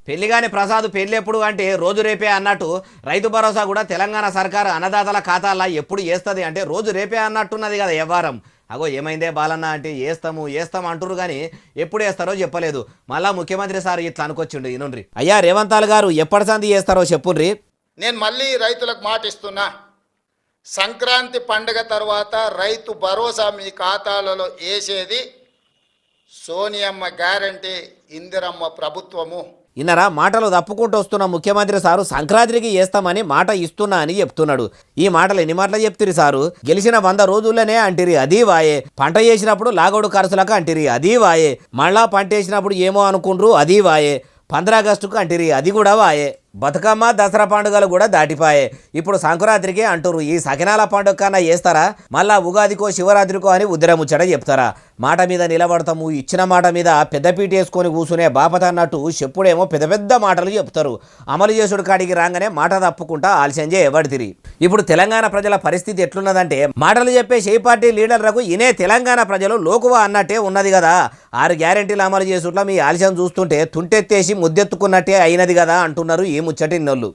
పెళ్లిగాని ప్రసాద్ పెళ్లి ఎప్పుడు అంటే రోజు రేపే అన్నట్టు రైతు భరోసా కూడా తెలంగాణ సర్కారు అన్నదాతల ఖాతాల్లో ఎప్పుడు వేస్తుంది అంటే రోజు రేపే అన్నట్టున్నది కదా వ్యవహారం. అగో ఏమైందే బాలన్న అంటే వేస్తాం అంటున్నారు కానీ ఎప్పుడు వేస్తారో చెప్పలేదు. మళ్ళా ముఖ్యమంత్రి సార్ ఇట్లా అనుకొచ్చిండు ఇనుండ్రి. అయ్యా రేవంతాల్ గారు ఎప్పటి సంది చేస్తారో చెప్పుండ్రి. నేను మళ్ళీ రైతులకు మాట ఇస్తున్నా, సంక్రాంతి పండుగ తర్వాత రైతు భరోసా మీ ఖాతాలలో వేసేది సోనియమ్మ గ్యారంటీ, ఇందిరమ్మ ప్రభుత్వము. ఇన్నరా మాటలు తప్పుకుంటూ వస్తున్న ముఖ్యమంత్రి సారు సంక్రాంతికి చేస్తామని మాట ఇస్తున్నా అని చెప్తున్నాడు. ఈ మాటలు ఎన్ని మాటలు చెప్తిరి సారు? గెలిచిన 100 రోజుల్లోనే అంటిరి అది వాయే, పంట చేసినప్పుడు లాగోడు ఖర్చులకు అంటిరి అది వాయే, మళ్ళా పంట వేసినప్పుడు ఏమో అనుకుండ్రు అది వాయే, 15 ఆగస్టుకు అంటిరి అది కూడా వాయే, బతుకమ్మ దసరా పండుగలు కూడా దాటిపాయే, ఇప్పుడు సంక్రాంతికి అంటురు. ఈ సకినాల పండుగ కన్నా చేస్తారా? మళ్ళా ఉగాదికో శివరాత్రికో అని ఉద్రముచ్చట చెప్తారా? మాట మీద నిలబడతాము, ఇచ్చిన మాట మీద పెద్దపీట వేసుకొని కూర్చునే బాపత అన్నట్టు చెప్పుడేమో పెద్ద పెద్ద మాటలు చెప్తారు. అమలు చేసుడు కాడికి రాగానే మాట తప్పుకుంటా ఆలస్యం చేయబడితిరి. ఇప్పుడు తెలంగాణ ప్రజల పరిస్థితి ఎట్లున్నదంటే మాటలు చెప్పే షే పార్టీ లీడర్లకు ఇనే తెలంగాణ ప్రజలు లోకువా అన్నట్టే ఉన్నది కదా. 6 గ్యారెంటీలు అమలు చేసుట్లా మీ ఆలస్యం చూస్తుంటే తుంటెత్తేసి ముద్దెత్తుకున్నట్టే అయినది కదా అంటున్నారు ఈ ముచ్చటిన్నోళ్ళు.